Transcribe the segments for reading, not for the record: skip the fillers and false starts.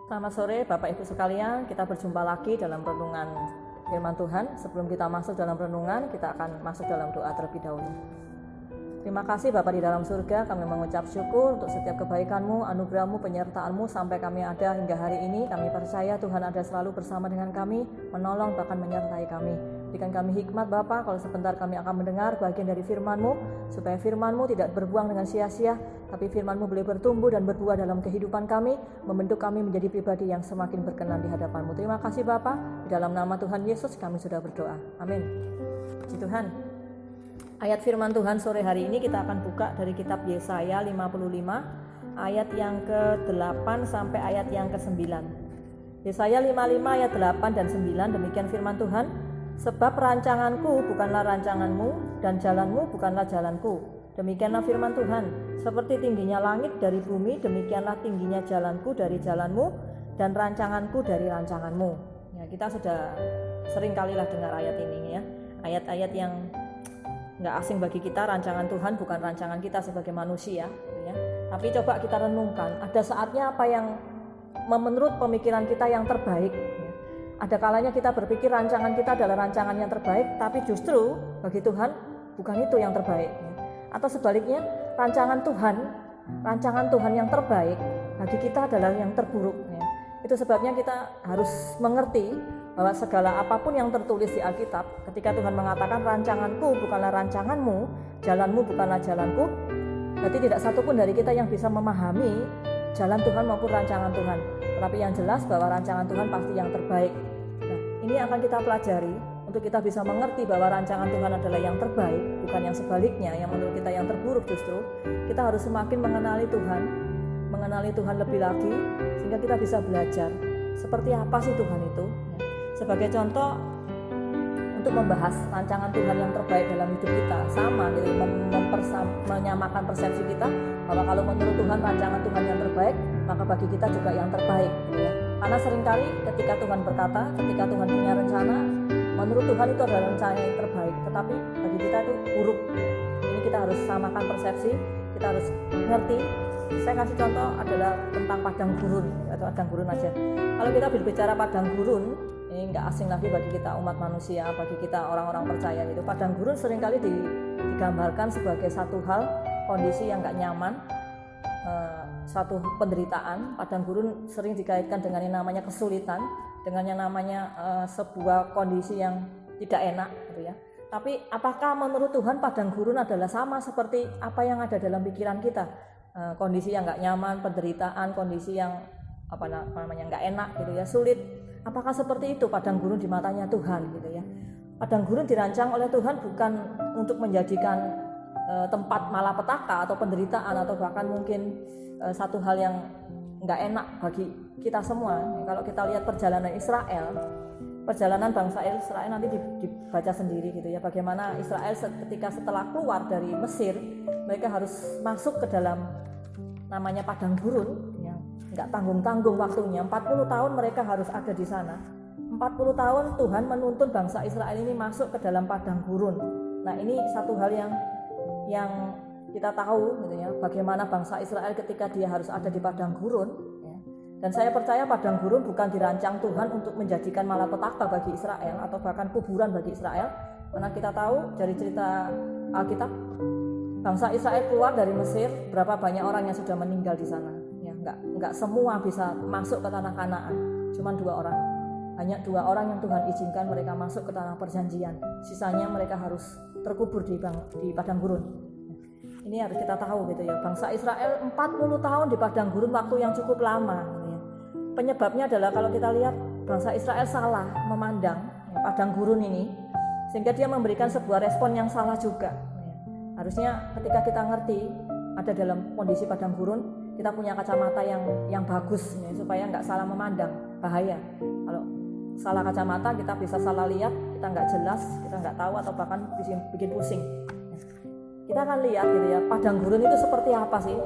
Selamat sore Bapak Ibu sekalian, kita berjumpa lagi dalam renungan firman Tuhan. Sebelum kita masuk dalam renungan, kita akan masuk dalam doa terlebih dahulu. Terima kasih Bapa di dalam surga, kami mengucap syukur untuk setiap kebaikan-Mu, anugerah-Mu, penyertaan-Mu sampai kami ada hingga hari ini. Kami percaya Tuhan ada selalu bersama dengan kami, menolong bahkan menyertai kami. Berikan kami hikmat Bapa, kalau sebentar kami akan mendengar bagian dari firman-Mu, supaya firman-Mu tidak berbuang dengan sia-sia, tapi firman-Mu boleh bertumbuh dan berbuah dalam kehidupan kami, membentuk kami menjadi pribadi yang semakin berkenan di hadapan-Mu. Terima kasih Bapa, di dalam nama Tuhan Yesus kami sudah berdoa. Amin. Puji Tuhan. Ayat firman Tuhan sore hari ini kita akan buka dari kitab Yesaya 55 ayat yang ke-8 sampai ayat yang ke-9. Yesaya 55 ayat 8 dan 9, demikian firman Tuhan. Sebab rancanganku bukanlah rancanganmu dan jalanmu bukanlah jalanku. Demikianlah firman Tuhan. Seperti tingginya langit dari bumi, demikianlah tingginya jalanku dari jalanmu dan rancanganku dari rancanganmu. Ya, kita sudah sering kalilah dengar ayat ini ya. Ayat-ayat yang nggak asing bagi kita. Rancangan Tuhan bukan rancangan kita sebagai manusia ya. Tapi coba kita renungkan, ada saatnya apa yang menurut pemikiran kita yang terbaik ya. Ada kalanya kita berpikir rancangan kita adalah rancangan yang terbaik, tapi justru bagi Tuhan bukan itu yang terbaik ya. Atau sebaliknya, rancangan Tuhan yang terbaik bagi kita adalah yang terburuk ya. Itu sebabnya kita harus mengerti bahwa segala apapun yang tertulis di Alkitab, ketika Tuhan mengatakan rancanganku bukanlah rancanganmu, jalanmu bukanlah jalanku, berarti tidak satupun dari kita yang bisa memahami jalan Tuhan maupun rancangan Tuhan. Tetapi yang jelas bahwa rancangan Tuhan pasti yang terbaik. Nah, ini akan kita pelajari untuk kita bisa mengerti bahwa rancangan Tuhan adalah yang terbaik, bukan yang sebaliknya, yang menurut kita yang terburuk justru. Kita harus semakin mengenali Tuhan lebih lagi, sehingga kita bisa belajar seperti apa sih Tuhan itu. Sebagai contoh, untuk membahas rancangan Tuhan yang terbaik dalam hidup kita, sama gitu, menyamakan persepsi kita bahwa kalau menurut Tuhan rancangan Tuhan yang terbaik, maka bagi kita juga yang terbaik gitu ya. Karena seringkali ketika Tuhan berkata, ketika Tuhan punya rencana, menurut Tuhan itu adalah rencana yang terbaik, tetapi bagi kita itu buruk. Ini kita harus samakan persepsi, kita harus ngerti. Saya kasih contoh adalah tentang padang gurun atau padang gurun aja. Kalau kita berbicara padang gurun, ini nggak asing lagi bagi kita umat manusia, bagi kita orang-orang percaya gitu. Padang gurun seringkali digambarkan sebagai satu hal, kondisi yang nggak nyaman, satu penderitaan. Padang gurun sering dikaitkan dengan yang namanya kesulitan, dengan yang namanya sebuah kondisi yang tidak enak gitu ya. Tapi apakah menurut Tuhan padang gurun adalah sama seperti apa yang ada dalam pikiran kita? Kondisi yang nggak nyaman, penderitaan, kondisi yang nggak enak gitu ya, sulit. Apakah seperti itu padang gurun di matanya Tuhan gitu ya? Padang gurun dirancang oleh Tuhan bukan untuk menjadikan tempat malapetaka atau penderitaan atau bahkan mungkin satu hal yang nggak enak bagi kita semua. Kalau kita lihat perjalanan bangsa Israel nanti dibaca sendiri gitu ya, bagaimana Israel ketika setelah keluar dari Mesir, mereka harus masuk ke dalam namanya padang gurun yang nggak tanggung-tanggung waktunya. 40 tahun mereka harus ada di sana. 40 tahun Tuhan menuntun bangsa Israel ini masuk ke dalam padang gurun. Nah, ini satu hal yang kita tahu gitu ya, bagaimana bangsa Israel ketika dia harus ada di padang gurun ya. Dan saya percaya padang gurun bukan dirancang Tuhan untuk menjadikan malapetaka bagi Israel atau bahkan kuburan bagi Israel. Karena kita tahu dari cerita Alkitab, bangsa Israel keluar dari Mesir, berapa banyak orang yang sudah meninggal di sana ya, enggak semua bisa masuk ke tanah Kanaan, cuma 2 orang. Hanya 2 orang yang Tuhan izinkan mereka masuk ke tanah perjanjian, sisanya mereka harus terkubur di padang gurun. Ini harus kita tahu gitu ya, bangsa Israel 40 tahun di padang gurun, waktu yang cukup lama gitu ya. Penyebabnya adalah kalau kita lihat bangsa Israel salah memandang ya, padang gurun ini, sehingga dia memberikan sebuah respon yang salah juga. Harusnya ketika kita ngerti ada dalam kondisi padang gurun, kita punya kacamata yang bagus ya, supaya nggak salah memandang, bahaya. Kalau salah kacamata kita bisa salah lihat, kita nggak jelas, kita nggak tahu atau bahkan bikin pusing. Kita akan lihat gitu ya, padang gurun itu seperti apa sih?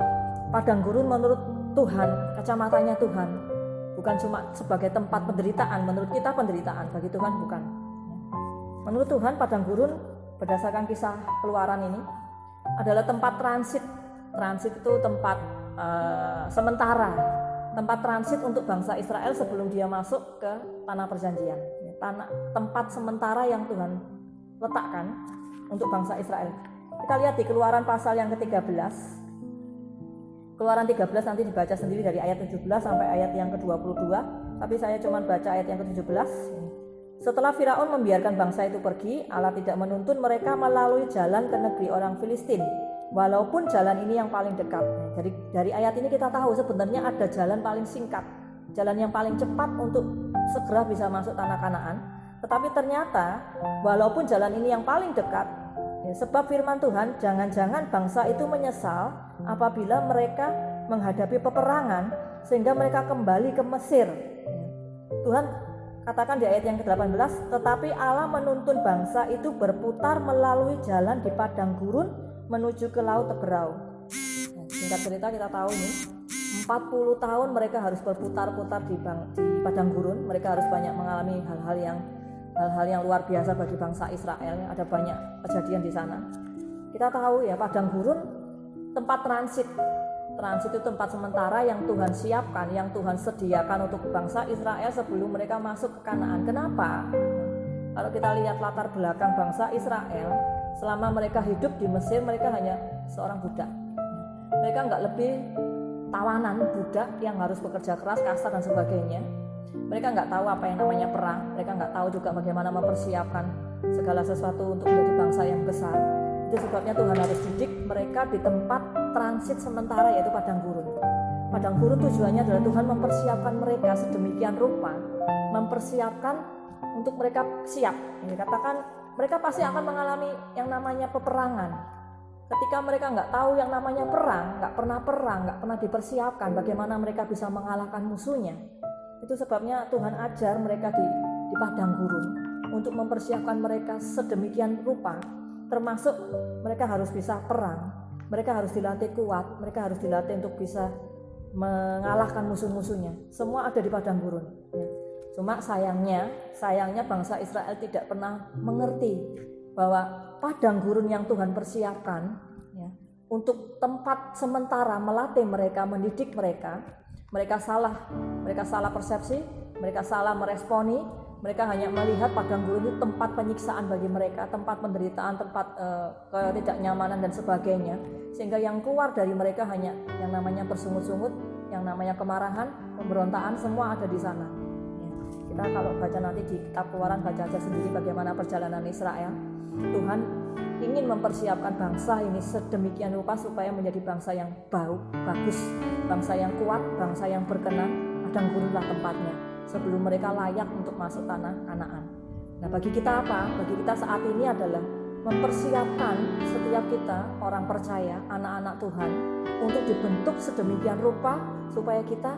Padang gurun menurut Tuhan, kacamatanya Tuhan, bukan cuma sebagai tempat penderitaan. Menurut kita penderitaan, bagi Tuhan bukan. Menurut Tuhan padang gurun berdasarkan kisah Keluaran ini adalah tempat transit. Transit itu tempat sementara tempat transit untuk bangsa Israel sebelum dia masuk ke tanah perjanjian. Tempat sementara yang Tuhan letakkan untuk bangsa Israel. Kita lihat di Keluaran pasal yang ke-13. Keluaran 13 nanti dibaca sendiri dari ayat 17 sampai ayat yang ke-22. Tapi saya cuma baca ayat yang ke-17. Setelah Firaun membiarkan bangsa itu pergi, Allah tidak menuntun mereka melalui jalan ke negeri orang Filistin, walaupun jalan ini yang paling dekat. Jadi dari ayat ini kita tahu sebenarnya ada jalan paling singkat, jalan yang paling cepat untuk segera bisa masuk tanah Kanaan. Tetapi ternyata walaupun jalan ini yang paling dekat, sebab firman Tuhan, jangan-jangan bangsa itu menyesal apabila mereka menghadapi peperangan sehingga mereka kembali ke Mesir. Tuhan katakan di ayat yang ke-18, tetapi Allah menuntun bangsa itu berputar melalui jalan di padang gurun menuju ke laut Teberau. Singkat cerita kita tahu nih, 40 tahun mereka harus berputar-putar di padang gurun. Mereka harus banyak mengalami hal-hal yang luar biasa bagi bangsa Israel. Ada banyak kejadian di sana. Kita tahu ya, padang gurun tempat transit. Transit itu tempat sementara yang Tuhan siapkan, yang Tuhan sediakan untuk bangsa Israel sebelum mereka masuk ke Kanaan. Kenapa? Kalau kita lihat latar belakang bangsa Israel, selama mereka hidup di Mesir, mereka hanya seorang budak. Mereka nggak lebih tawanan budak yang harus bekerja keras, kasar dan sebagainya. Mereka nggak tahu apa yang namanya perang. Mereka nggak tahu juga bagaimana mempersiapkan segala sesuatu untuk menjadi bangsa yang besar. Itu sebabnya Tuhan harus didik mereka di tempat transit sementara, yaitu padang gurun. Padang gurun tujuannya adalah Tuhan mempersiapkan mereka sedemikian rupa, mempersiapkan untuk mereka siap. Ini katakan mereka pasti akan mengalami yang namanya peperangan. Ketika mereka nggak tahu yang namanya perang, nggak pernah dipersiapkan bagaimana mereka bisa mengalahkan musuhnya. Itu sebabnya Tuhan ajar mereka di padang gurun untuk mempersiapkan mereka sedemikian rupa. Termasuk mereka harus bisa perang, mereka harus dilatih kuat, mereka harus dilatih untuk bisa mengalahkan musuh-musuhnya. Semua ada di padang gurun. Cuma sayangnya bangsa Israel tidak pernah mengerti bahwa padang gurun yang Tuhan persiapkan untuk tempat sementara melatih mereka, mendidik mereka. Mereka salah persepsi, mereka salah meresponi. Mereka hanya melihat padang gurun itu tempat penyiksaan bagi mereka, tempat penderitaan, tempat ketidaknyamanan dan sebagainya. Sehingga yang keluar dari mereka hanya yang namanya bersungut-sungut, yang namanya kemarahan, pemberontakan, semua ada di sana. Kita kalau baca nanti di kitab Keluaran, baca aja sendiri bagaimana perjalanan Israel. Tuhan ingin mempersiapkan bangsa ini sedemikian rupa supaya menjadi bangsa yang bagus, bangsa yang kuat, bangsa yang berkenan. Padang gurunlah tempatnya sebelum mereka layak untuk masuk tanah Kanaan. Nah, bagi kita apa? Bagi kita saat ini adalah mempersiapkan setiap kita orang percaya, anak-anak Tuhan, untuk dibentuk sedemikian rupa supaya kita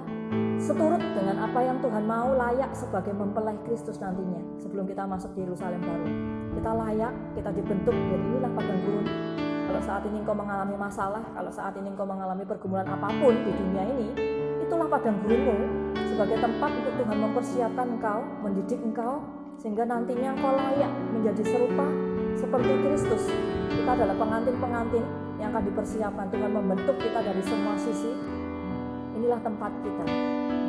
seturut dengan apa yang Tuhan mau, layak sebagai mempelai Kristus nantinya sebelum kita masuk di Yerusalem baru. Kita layak, kita dibentuk. Jadi inilah padang gurun. Kalau saat ini engkau mengalami masalah, kalau saat ini engkau mengalami pergumulan apapun di dunia ini, itulah padang gurunmu sebagai tempat untuk Tuhan mempersiapkan engkau, mendidik engkau, sehingga nantinya engkau layak menjadi serupa seperti Kristus. Kita adalah pengantin-pengantin yang akan dipersiapkan. Tuhan membentuk kita dari semua sisi. Inilah tempat kita.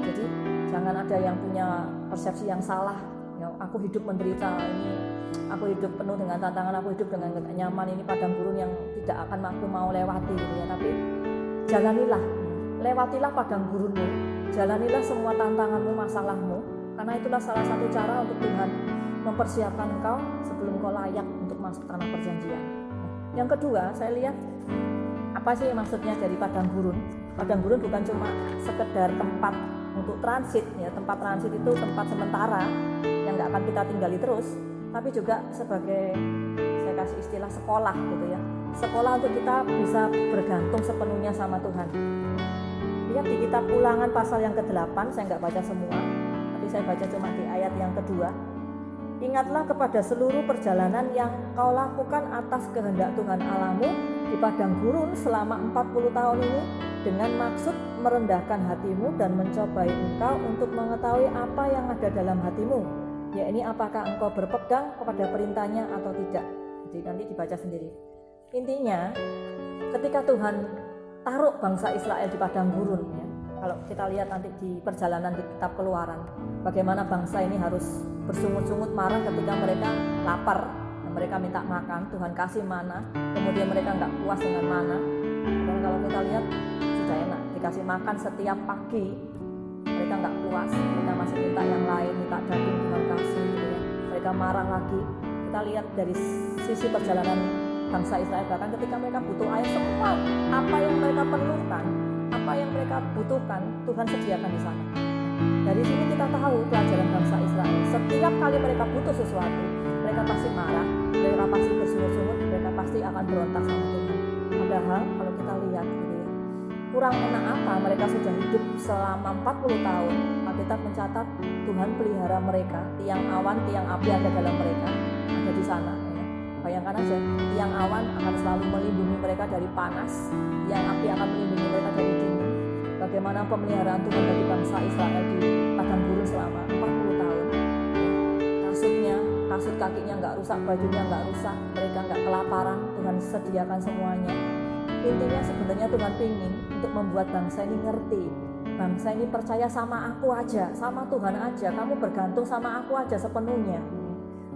Jadi jangan ada yang punya persepsi yang salah. Ya, aku hidup menderita ini, aku hidup penuh dengan tantangan, aku hidup dengan tidak nyaman, ini padang gurun yang tidak akan aku mau lewati gitu ya. Tapi jalanilah, lewatilah padang gurunmu, jalanilah semua tantanganmu, masalahmu, karena itulah salah satu cara untuk Tuhan mempersiapkan engkau sebelum kau layak untuk masuk tanah perjanjian. Yang kedua, saya lihat apa sih maksudnya dari padang gurun? Padang gurun bukan cuma sekedar tempat untuk transit, ya, tempat transit itu tempat sementara yang nggak akan kita tinggali terus, tapi juga sebagai, saya kasih istilah, sekolah gitu ya, sekolah untuk kita bisa bergantung sepenuhnya sama Tuhan. Lihat di kitab Ulangan pasal yang ke-8, saya nggak baca semua, tapi saya baca cuma di ayat yang kedua. Ingatlah kepada seluruh perjalanan yang kau lakukan atas kehendak Tuhan Allahmu di padang gurun selama 40 tahun ini, dengan maksud merendahkan hatimu dan mencobai engkau untuk mengetahui apa yang ada dalam hatimu, yakni apakah engkau berpegang kepada perintahnya atau tidak. Jadi nanti dibaca sendiri. Intinya, ketika Tuhan taruh bangsa Israel di padang gurun, ya, kalau kita lihat nanti di perjalanan di kitab Keluaran, bagaimana bangsa ini harus bersungut-sungut marah ketika mereka lapar dan mereka minta makan, Tuhan kasih mana, kemudian mereka nggak puas dengan mana. Dan kalau kita lihat sudah enak, dikasih makan setiap pagi, mereka nggak puas, mereka masih minta yang lain, minta daging Tuhan kasih, gitu ya. Mereka marah lagi. Kita lihat dari sisi perjalanan bangsa Israel, bahkan ketika mereka butuh air, semua apa yang mereka perlukan, apa yang mereka butuhkan, Tuhan sediakan di sana. Dari sini kita tahu pelajaran bangsa Israel, setiap kali mereka butuh sesuatu, mereka pasti marah, mereka pasti bersungut-sungut, mereka pasti akan berontak sama Tuhan. Padahal kalau kita lihat gitu ya, kurang enak apa mereka sudah hidup selama 40 tahun. Alkitab mencatat Tuhan pelihara mereka, tiang awan, tiang api ada dalam mereka, ada di sana. Bayangkan aja, tiang awan akan selalu melindungi mereka dari panas, tiang api akan melindungi mereka dari dingin. Bagaimana pemeliharaan Tuhan bagi bangsa Israel di padang gurun selama 40 tahun. Kasut kakinya nggak rusak, bajunya nggak rusak, mereka nggak kelaparan, Tuhan sediakan semuanya. Intinya sebenarnya Tuhan ingin untuk membuat bangsa ini ngerti, bangsa ini percaya sama aku aja, sama Tuhan aja, kamu bergantung sama aku aja sepenuhnya.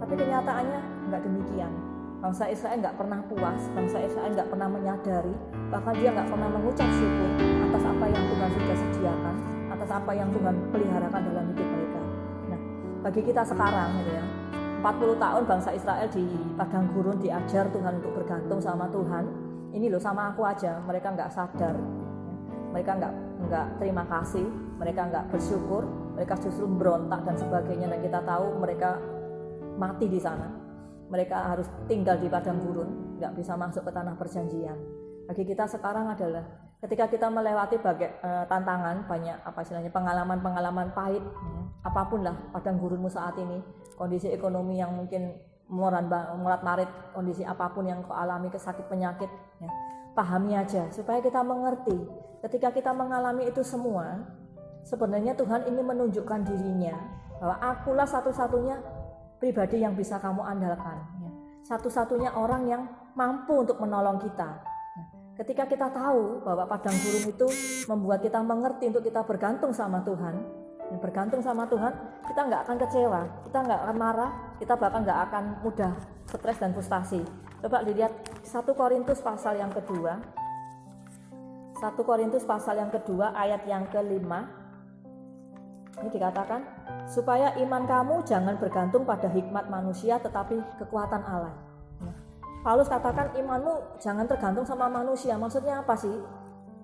Tapi kenyataannya nggak demikian. Bangsa Israel nggak pernah puas, bangsa Israel nggak pernah menyadari, bahkan dia nggak pernah mengucap syukur atas apa yang Tuhan sudah sediakan, atas apa yang Tuhan peliharakan dalam hidup mereka. Nah, bagi kita sekarang gitu ya, 40 tahun bangsa Israel di padang gurun diajar Tuhan untuk bergantung sama Tuhan. Ini loh sama aku aja, mereka nggak sadar, mereka nggak terima kasih, mereka nggak bersyukur, mereka justru berontak dan sebagainya. Dan kita tahu mereka mati di sana. Mereka harus tinggal di padang gurun, nggak bisa masuk ke tanah perjanjian. Bagi kita sekarang adalah ketika kita melewati tantangan, banyak pengalaman pahit, ya, apapun lah padang gurunmu saat ini, kondisi ekonomi yang mungkin morat-marit, kondisi apapun yang kau alami, kesakit penyakit, ya, pahami aja supaya kita mengerti. Ketika kita mengalami itu semua, sebenarnya Tuhan ingin menunjukkan dirinya bahwa akulah satu-satunya pribadi yang bisa kamu andalkan, ya. Satu-satunya orang yang mampu untuk menolong kita. Ketika kita tahu bahwa padang gurun itu membuat kita mengerti untuk kita bergantung sama Tuhan, dan bergantung sama Tuhan, kita nggak akan kecewa, kita nggak akan marah, kita bahkan nggak akan mudah stres dan frustasi. Coba dilihat 1 Korintus pasal yang kedua, 1 Korintus pasal yang kedua ayat yang ke-5. Ini dikatakan, supaya iman kamu jangan bergantung pada hikmat manusia tetapi kekuatan Allah. Paulus katakan imanmu jangan tergantung sama manusia. Maksudnya apa sih?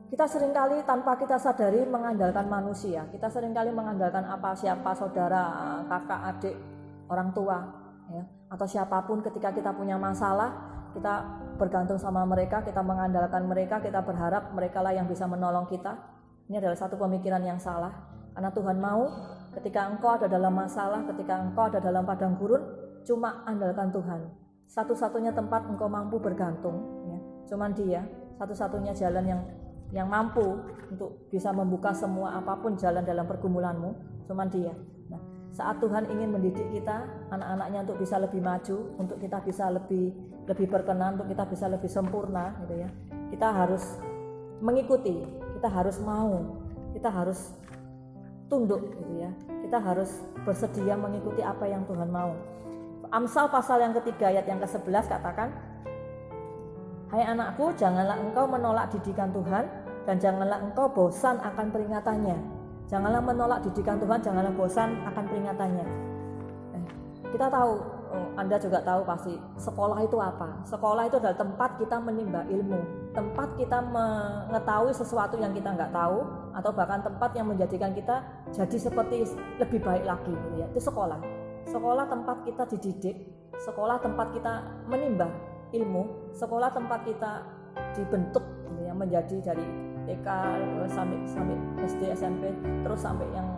Kita seringkali tanpa kita sadari mengandalkan manusia. Kita seringkali mengandalkan siapa saudara, kakak, adik, orang tua, ya, atau siapapun. Ketika kita punya masalah, kita bergantung sama mereka, kita mengandalkan mereka, kita berharap mereka lah yang bisa menolong kita. Ini adalah satu pemikiran yang salah. Karena Tuhan mau ketika engkau ada dalam masalah, ketika engkau ada dalam padang gurun, cuma andalkan Tuhan. Satu-satunya tempat engkau mampu bergantung, ya, cuman Dia. Satu-satunya jalan yang mampu untuk bisa membuka semua apapun jalan dalam pergumulanmu, cuman Dia. Nah, saat Tuhan ingin mendidik kita, anak-anaknya untuk bisa lebih maju, untuk kita bisa lebih berkenan, untuk kita bisa lebih sempurna, gitu ya. Kita harus mengikuti, kita harus mau, kita harus tunduk, gitu ya. Kita harus bersedia mengikuti apa yang Tuhan mau. Amsal pasal yang ketiga ayat yang ke-11 katakan, hai anakku, janganlah engkau menolak didikan Tuhan dan janganlah engkau bosan akan peringatannya. Janganlah menolak didikan Tuhan, janganlah bosan akan peringatannya. Kita tahu, Anda juga tahu pasti, sekolah itu apa? Sekolah itu adalah tempat kita menimba ilmu, tempat kita mengetahui sesuatu yang kita nggak tahu, atau bahkan tempat yang menjadikan kita jadi seperti lebih baik lagi, gitu ya. Itu sekolah. Sekolah tempat kita dididik, sekolah tempat kita menimba ilmu, sekolah tempat kita dibentuk, gitu ya, menjadi dari TK sampai SD, SMP, terus sampai yang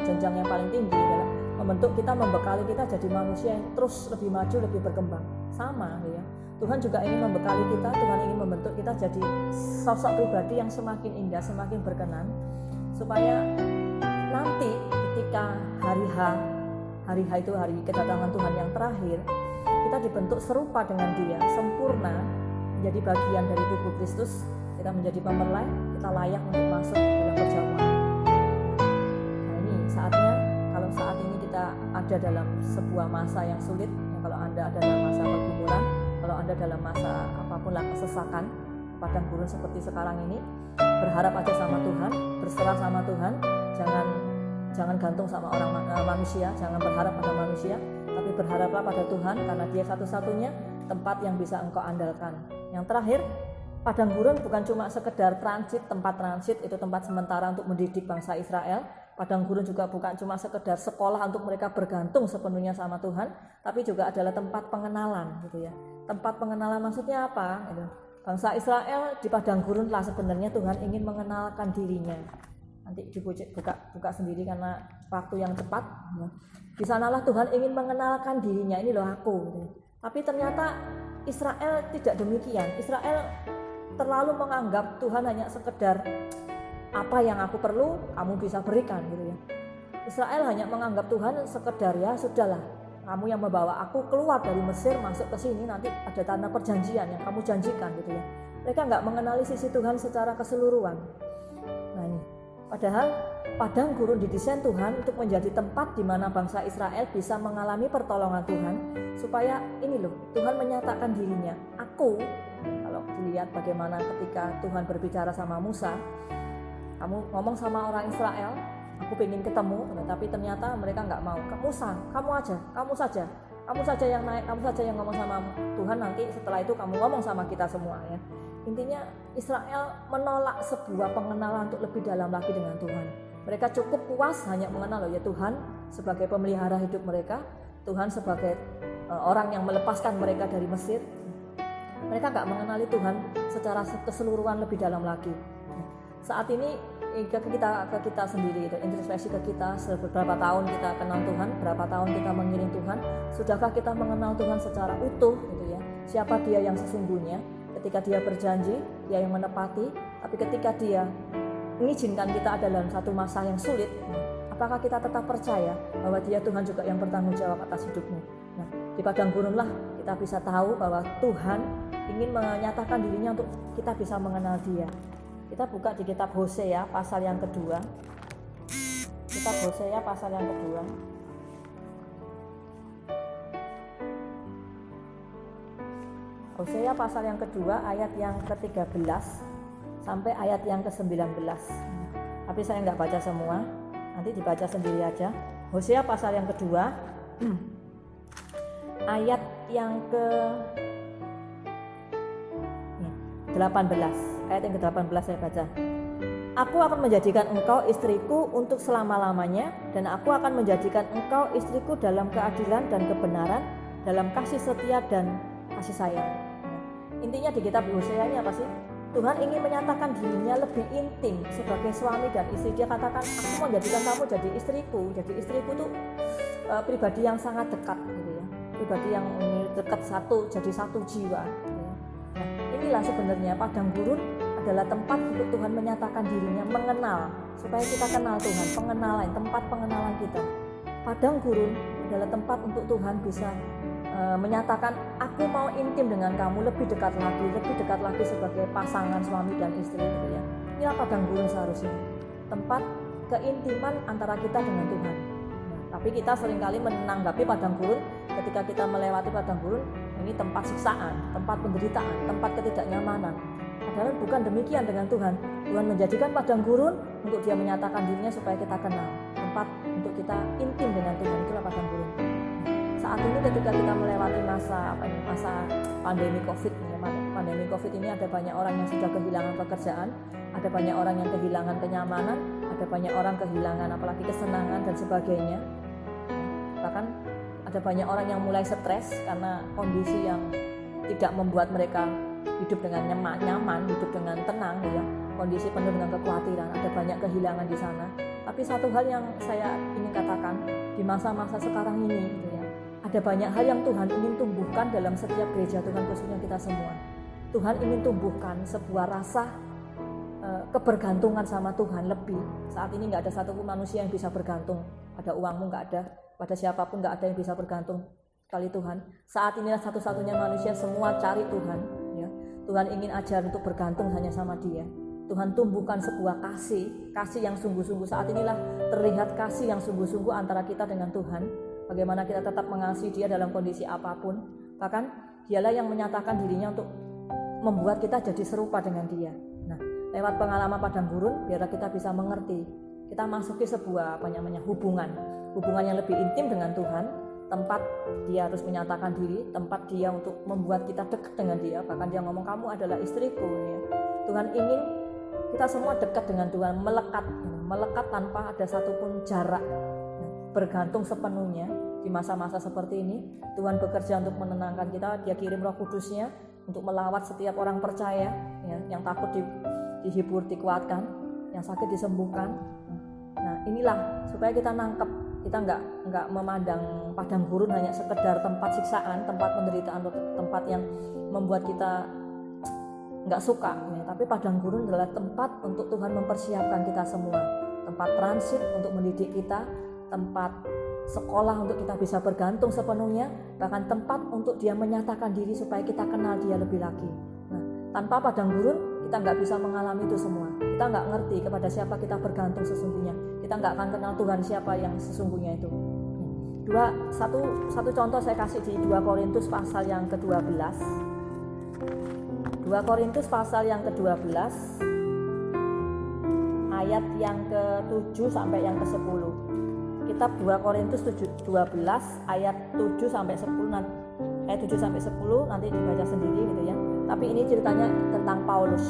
jenjang yang paling tinggi adalah membentuk kita, membekali kita jadi manusia yang terus lebih maju, lebih berkembang. Sama, ya. Tuhan juga ingin membekali kita, Tuhan ingin membentuk kita jadi sosok pribadi yang semakin indah, semakin berkenan, supaya nanti ketika hari H itu hari kedatangan Tuhan yang terakhir, kita dibentuk serupa dengan Dia, sempurna, menjadi bagian dari tubuh Kristus, kita menjadi pemelai, kita layak untuk masuk dalam perjamuan saatnya kalau saat ini kita ada dalam sebuah masa yang sulit, kalau Anda ada dalam masa pergumulan, kalau Anda dalam masa apapun lah kesesakan, padang gurun seperti sekarang ini, berharap aja sama Tuhan, berserah sama Tuhan, jangan gantung sama manusia, jangan berharap pada manusia, tapi berharaplah pada Tuhan karena Dia satu-satunya tempat yang bisa engkau andalkan. Yang terakhir, padang gurun bukan cuma sekedar transit, tempat transit itu tempat sementara untuk mendidik bangsa Israel. Padang gurun juga bukan cuma sekedar sekolah untuk mereka bergantung sepenuhnya sama Tuhan, tapi juga adalah tempat pengenalan gitu ya. Tempat pengenalan maksudnya apa? Gitu. Bangsa Israel di padang gurun lah sebenarnya Tuhan ingin mengenalkan dirinya. Nanti buka sendiri karena waktu yang cepat. Di sanalah Tuhan ingin mengenalkan dirinya, ini loh aku. Gitu. Tapi ternyata Israel tidak demikian. Israel terlalu menganggap Tuhan hanya sekedar apa yang aku perlu kamu bisa berikan gitu ya. Israel hanya menganggap Tuhan sekedar ya sudahlah, kamu yang membawa aku keluar dari Mesir masuk ke sini, nanti ada tanah perjanjian yang kamu janjikan gitu ya. Mereka nggak mengenali sisi Tuhan secara keseluruhan. Nah ini, padahal padang gurun didesain Tuhan untuk menjadi tempat di mana bangsa Israel bisa mengalami pertolongan Tuhan, supaya ini loh Tuhan menyatakan dirinya. Aku, kalau dilihat bagaimana ketika Tuhan berbicara sama Musa, kamu ngomong sama orang Israel, aku pengen ketemu, tapi ternyata mereka nggak mau. Musa, kamu saja yang naik, kamu saja yang ngomong sama Tuhan, nanti setelah itu kamu ngomong sama kita semua ya. Intinya Israel menolak sebuah pengenalan untuk lebih dalam lagi dengan Tuhan. Mereka cukup puas hanya mengenal ya Tuhan sebagai pemelihara hidup mereka, Tuhan sebagai orang yang melepaskan mereka dari Mesir. Mereka nggak mengenali Tuhan secara keseluruhan lebih dalam lagi. Saat ini ke kita sendiri, introspeksi ke kita, seberapa tahun kita kenal Tuhan, berapa tahun kita mengiring Tuhan, sudahkah kita mengenal Tuhan secara utuh gitu ya? Siapa Dia yang sesungguhnya? Ketika Dia berjanji, Dia yang menepati, tapi ketika Dia mengizinkan kita ada dalam satu masa yang sulit, apakah kita tetap percaya bahwa Dia Tuhan juga yang bertanggung jawab atas hidupmu? Nah, di padang gurunlah kita bisa tahu bahwa Tuhan ingin menyatakan dirinya untuk kita bisa mengenal Dia. Kita buka di kitab Hosea pasal yang kedua. Kitab Hosea pasal yang kedua. Hosea pasal yang kedua ayat yang ke-13 sampai ayat yang ke-19. Tapi saya nggak baca semua, nanti dibaca sendiri aja. Hosea pasal yang kedua ayat yang ke-18. Ayat yang ke-18 saya baca. Aku akan menjadikan engkau istriku untuk selama-lamanya, dan aku akan menjadikan engkau istriku dalam keadilan dan kebenaran, dalam kasih setia dan kasih sayang. Intinya di kitab Hosea ini apa sih? Tuhan ingin menyatakan dirinya lebih intim sebagai suami dan istri. Dia katakan, aku mau menjadikan kamu jadi istriku. Jadi istriku tuh pribadi yang sangat dekat gitu ya. Pribadi yang dekat jadi satu jiwa. Nah, inilah sebenarnya padang gurun adalah tempat untuk Tuhan menyatakan dirinya, mengenal, supaya kita kenal Tuhan, pengenalan, tempat pengenalan kita. Padang gurun adalah tempat untuk Tuhan bisa menyatakan, aku mau intim dengan kamu, lebih dekat lagi sebagai pasangan suami dan istri gitu ya. Inilah padang gurun seharusnya, tempat keintiman antara kita dengan Tuhan. Nah, tapi kita seringkali menanggapi padang gurun, ketika kita melewati padang gurun, ini tempat siksaan, tempat penderitaan, tempat ketidaknyamanan. Padahal bukan demikian dengan Tuhan. Tuhan menjadikan padang gurun untuk Dia menyatakan dirinya supaya kita kenal, tempat untuk kita intim dengan Tuhan. Itulah padang gurun. Saat ini ketika kita melewati masa pandemi COVID, pandemi COVID ini ada banyak orang yang sudah kehilangan pekerjaan, ada banyak orang yang kehilangan kenyamanan, ada banyak orang kehilangan apalagi kesenangan dan sebagainya. Bahkan ada banyak orang yang mulai stres karena kondisi yang tidak membuat mereka hidup dengan nyaman, hidup dengan tenang ya. Kondisi penuh dengan kekhawatiran, ada banyak kehilangan di sana. Tapi satu hal yang saya ingin katakan di masa-masa sekarang ini gitu ya, ada banyak hal yang Tuhan ingin tumbuhkan dalam setiap gereja Tuhan, khususnya kita semua. Tuhan ingin tumbuhkan sebuah rasa kebergantungan sama Tuhan lebih. Saat ini nggak ada satupun manusia yang bisa bergantung pada uangmu, nggak ada, pada siapapun nggak ada yang bisa bergantung kali Tuhan. Saat inilah satu-satunya manusia semua cari Tuhan ya. Tuhan ingin ajar untuk bergantung hanya sama Dia. Tuhan tumbuhkan sebuah kasih yang sungguh-sungguh. Saat inilah terlihat kasih yang sungguh-sungguh antara kita dengan Tuhan. Bagaimana kita tetap mengasihi Dia dalam kondisi apapun. Bahkan Dialah yang menyatakan dirinya untuk membuat kita jadi serupa dengan Dia. Nah, lewat pengalaman padang gurun, biarlah kita bisa mengerti. Kita masuki sebuah hubungan yang lebih intim dengan Tuhan, tempat Dia harus menyatakan diri, tempat Dia untuk membuat kita dekat dengan Dia. Bahkan Dia ngomong, kamu adalah istriku. Ya. Tuhan ingin kita semua dekat dengan Tuhan, melekat tanpa ada satupun jarak, bergantung sepenuhnya. Di masa-masa seperti ini, Tuhan bekerja untuk menenangkan kita. Dia kirim Roh Kudus-Nya untuk melawat setiap orang percaya, ya, yang takut dihibur, dikuatkan, yang sakit disembuhkan. Nah, inilah supaya kita nangkep, kita nggak memandang padang gurun hanya sekedar tempat siksaan, tempat penderitaan, tempat yang membuat kita nggak suka, ya. Tapi padang gurun adalah tempat untuk Tuhan mempersiapkan kita semua, tempat transit untuk mendidik kita, tempat sekolah untuk kita bisa bergantung sepenuhnya, bahkan tempat untuk Dia menyatakan diri supaya kita kenal Dia lebih lagi. Nah, tanpa padang gurun kita nggak bisa mengalami itu semua. Kita nggak ngerti kepada siapa kita bergantung sesungguhnya. Kita nggak akan kenal Tuhan siapa yang sesungguhnya itu. Satu contoh saya kasih di 2 Korintus pasal yang ke-12. 2 Korintus pasal yang ke-12 ayat yang ke-7 sampai yang ke-10. Kitab 2 Korintus 12 ayat 7 sampai 10 ayat 7 sampai 10 nanti dibaca sendiri gitu ya. Tapi ini ceritanya tentang Paulus.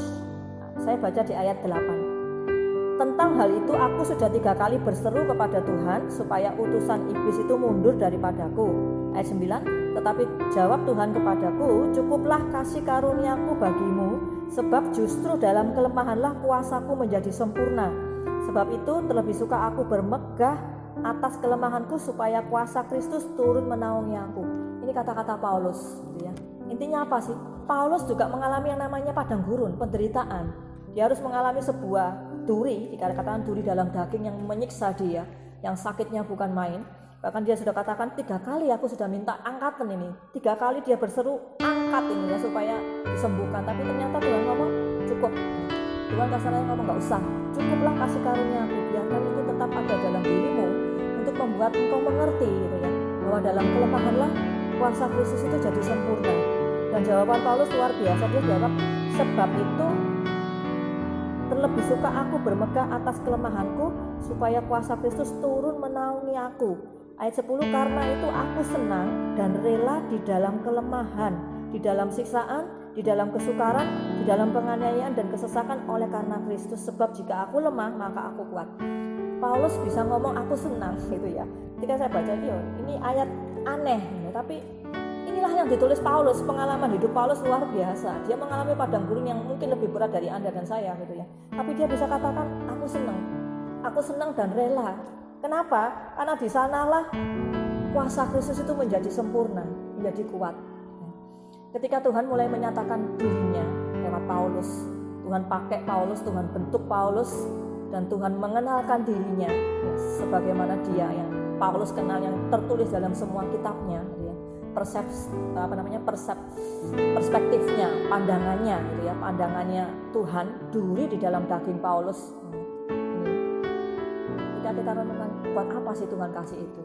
Saya baca di ayat 8. Tentang hal itu aku sudah 3 kali berseru kepada Tuhan supaya utusan iblis itu mundur daripadaku. Ayat 9. Tetapi jawab Tuhan kepadaku, cukuplah kasih karuniaku bagimu, sebab justru dalam kelemahanlah kuasaku menjadi sempurna. Sebab itu terlebih suka aku bermegah atas kelemahanku supaya kuasa Kristus turun menaungi aku. Ini kata-kata Paulus, gitu ya. Intinya apa sih? Paulus juga mengalami yang namanya padang gurun, penderitaan. Dia harus mengalami sebuah duri, dikatakan duri dalam daging yang menyiksa dia, yang sakitnya bukan main. Bahkan dia sudah katakan 3 kali aku sudah minta angkatan ini. 3 kali dia berseru angkat ini ya supaya disembuhkan. Tapi ternyata Tuhan ngomong cukup. Tuhan kasarnya ngomong gak usah. Cukuplah kasih karunia aku. Biarkan itu tetap ada dalam dirimu untuk membuat engkau mengerti gitu ya. Bahwa dalam kelemahanlah kuasa Kristus itu jadi sempurna. Dan jawaban Paulus luar biasa. Dia jawab, sebab itu terlebih suka aku bermegah atas kelemahanku supaya kuasa Kristus turun menaungi aku. Ayat 10, karena itu aku senang dan rela di dalam kelemahan, di dalam siksaan, di dalam kesukaran, di dalam penganiayaan dan kesesakan oleh karena Kristus. Sebab jika aku lemah maka aku kuat. Paulus bisa ngomong aku senang gitu ya. Ketika saya baca ini ayat aneh, tapi inilah yang ditulis Paulus. Pengalaman hidup Paulus luar biasa. Dia mengalami padang gurun yang mungkin lebih berat dari Anda dan saya gitu ya. Tapi dia bisa katakan aku senang dan rela. Kenapa? Karena di sanalah kuasa Kristus itu menjadi sempurna, menjadi kuat. Ketika Tuhan mulai menyatakan dirinya lewat Paulus, Tuhan pakai Paulus, Tuhan bentuk Paulus, dan Tuhan mengenalkan dirinya sebagaimana Dia yang Paulus kenal, yang tertulis dalam semua kitabnya, ya. Perspektifnya, pandangannya, gitu ya, pandangannya Tuhan duri di dalam daging Paulus. Kita renungkan, buat apa sih Tuhan kasih itu?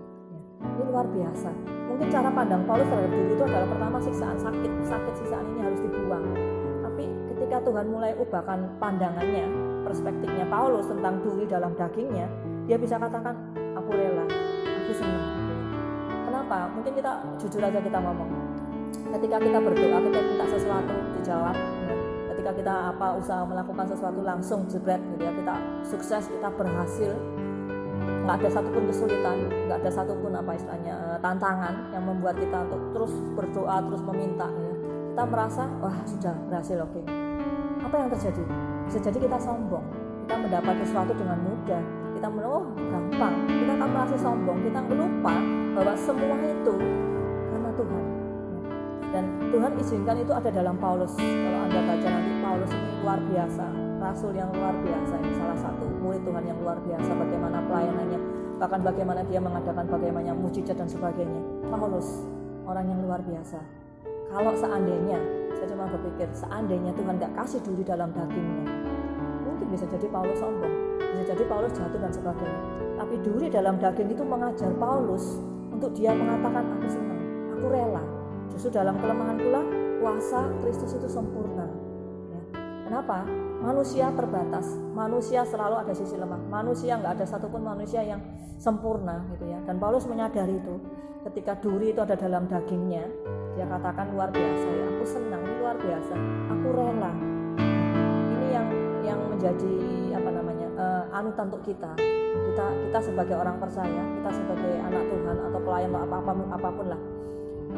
Ini luar biasa. Mungkin cara pandang Paulus terhadap diri itu adalah pertama siksaan, sakit siksaan ini harus dibuang. Tapi ketika Tuhan mulai ubahkan pandangannya, perspektifnya Paulus tentang duri dalam dagingnya, dia bisa katakan, aku rela, aku senang. Kenapa? Mungkin kita jujur aja kita ngomong. Ketika kita berdoa, kita minta sesuatu dijawab. Ketika kita usaha melakukan sesuatu langsung jebret gitu ya, kita sukses, kita berhasil. Nggak ada satupun kesulitan, nggak ada satupun tantangan yang membuat kita untuk terus berdoa, terus meminta ya. Kita merasa wah sudah berhasil, oke. Apa yang terjadi? Bisa jadi kita sombong, kita mendapat sesuatu dengan mudah, kita gampang, kita akan merasa sombong, kita lupa bahwa semua itu karena Tuhan. Dan Tuhan izinkan itu ada dalam Paulus. Kalau Anda baca nanti, Paulus ini luar biasa, rasul yang luar biasa, ini salah satu murid Tuhan yang luar biasa, bagaimana pelayanannya, bahkan bagaimana dia mengadakan bagaimana mujizat dan sebagainya. Paulus orang yang luar biasa. Kalau seandainya, saya cuma berpikir, seandainya Tuhan gak kasih duri dalam dagingnya, mungkin bisa jadi Paulus sombong, bisa jadi Paulus jatuh dan sebagainya. Tapi duri dalam daging itu mengajar Paulus untuk dia mengatakan aku senang, aku rela. Justru dalam kelemahan pula kuasa Kristus itu sempurna. Ya. Kenapa? Manusia terbatas, manusia selalu ada sisi lemah, manusia nggak ada satupun manusia yang sempurna gitu ya. Dan Paulus menyadari itu. Ketika duri itu ada dalam dagingnya, dia katakan luar biasa ya, aku senang, ini luar biasa, aku rela. Ini yang menjadi anutan untuk kita sebagai orang percaya, kita sebagai anak Tuhan atau pelayan atau apapun lah.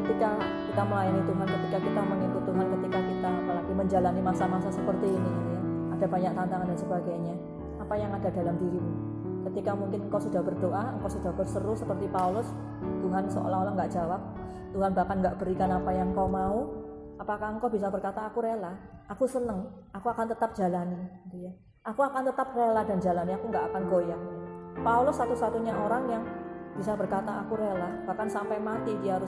Ketika kita melayani Tuhan, ketika kita mengikut Tuhan, ketika kita apalagi menjalani masa-masa seperti ini ya, ada banyak tantangan dan sebagainya. Apa yang ada dalam dirimu? Ketika mungkin engkau sudah berdoa, engkau sudah berseru seperti Paulus, Tuhan seolah-olah nggak jawab, Tuhan bahkan nggak berikan apa yang kau mau. Apakah engkau bisa berkata aku rela, aku senang, aku akan tetap jalani, gitu ya. Aku akan tetap rela dan jalani, aku nggak akan goyah. Paulus satu-satunya orang yang bisa berkata aku rela, bahkan sampai mati dia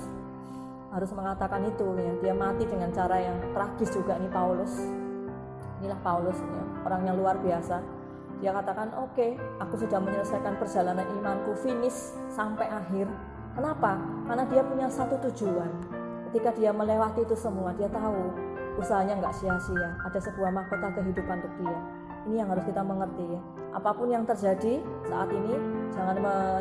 harus mengatakan itu ya. Dia mati dengan cara yang tragis juga nih Paulus. Inilah Paulus ya, orang yang luar biasa. Dia katakan oke, aku sudah menyelesaikan perjalanan imanku, finish sampai akhir. Kenapa? Karena dia punya satu tujuan. Ketika dia melewati itu semua, dia tahu usahanya nggak sia-sia. Ada sebuah mahkota kehidupan untuk dia. Ini yang harus kita mengerti ya. Apapun yang terjadi saat ini,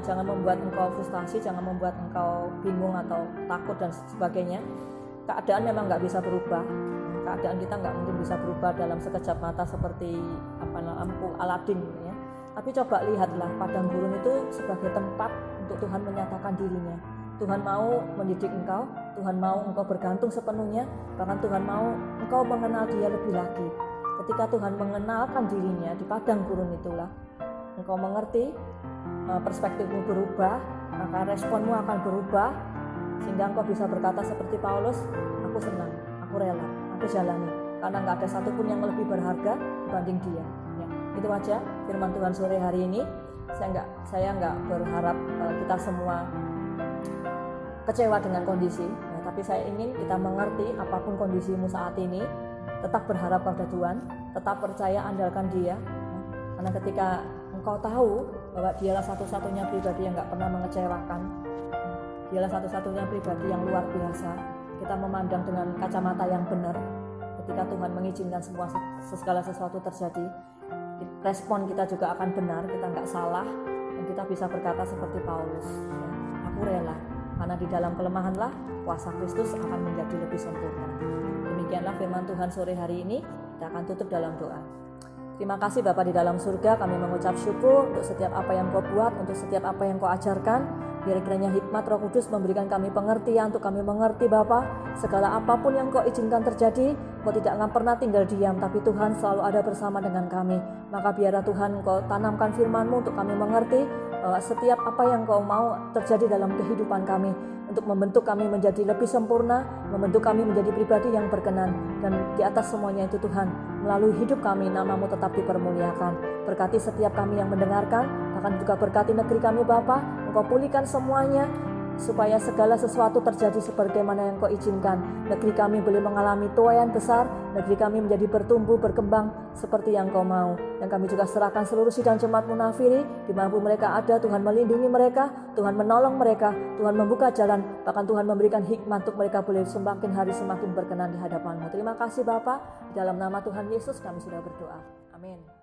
jangan membuat engkau frustasi, jangan membuat engkau bingung atau takut dan sebagainya. Keadaan memang nggak bisa berubah. Keadaan kita nggak mungkin bisa berubah dalam sekejap mata seperti lampu Aladin ya. Tapi coba lihatlah padang gurun itu sebagai tempat untuk Tuhan menyatakan dirinya. Tuhan mau mendidik engkau, Tuhan mau engkau bergantung sepenuhnya, bahkan Tuhan mau engkau mengenal Dia lebih lagi. Ketika Tuhan mengenalkan dirinya di padang gurun itulah engkau mengerti, perspektifmu berubah, maka responmu akan berubah, sehingga engkau bisa berkata seperti Paulus, aku senang, aku rela, aku jalani, karena nggak ada satupun yang lebih berharga dibanding Dia. Ya, itu aja firman Tuhan sore hari ini. Saya nggak berharap kita semua kecewa dengan kondisi, ya, tapi saya ingin kita mengerti apapun kondisimu saat ini, tetap berharap pada Tuhan, tetap percaya, andalkan Dia, ya. Karena ketika engkau tahu bahwa Dialah satu-satunya pribadi yang nggak pernah mengecewakan, Dialah satu-satunya pribadi yang luar biasa, kita memandang dengan kacamata yang benar. Ketika Tuhan mengizinkan segala sesuatu terjadi, respon kita juga akan benar, kita nggak salah, dan kita bisa berkata seperti Paulus, ya, aku rela, karena di dalam kelemahanlah kuasa Kristus akan menjadi lebih sempurna. Demikianlah firman Tuhan sore hari ini. Kita akan tutup dalam doa. Terima kasih Bapa di dalam surga, kami mengucap syukur untuk setiap apa yang Kau buat, untuk setiap apa yang Kau ajarkan. Biar kiranya hikmat Roh Kudus memberikan kami pengertian untuk kami mengerti Bapa, segala apapun yang Kau izinkan terjadi, Kau tidak akan pernah tinggal diam, tapi Tuhan selalu ada bersama dengan kami. Maka biarlah Tuhan Kau tanamkan firman-Mu untuk kami mengerti bahwa setiap apa yang Kau mau terjadi dalam kehidupan kami, untuk membentuk kami menjadi lebih sempurna, membentuk kami menjadi pribadi yang berkenan, dan di atas semuanya itu Tuhan, melalui hidup kami nama-Mu tetap dipermuliakan. Berkati setiap kami yang mendengarkan, bahkan juga berkati negeri kami Bapa, Engkau pulihkan semuanya, supaya segala sesuatu terjadi sebagaimana yang Kau izinkan. Negeri kami boleh mengalami tuaian besar, negeri kami menjadi bertumbuh, berkembang seperti yang Kau mau. Dan kami juga serahkan seluruh sidang jemaat Munafiri, dimanapun mereka ada, Tuhan melindungi mereka, Tuhan menolong mereka, Tuhan membuka jalan, bahkan Tuhan memberikan hikmat untuk mereka boleh semakin hari semakin berkenan di hadapan-Mu. Terima kasih Bapa, di dalam nama Tuhan Yesus kami sudah berdoa. Amin.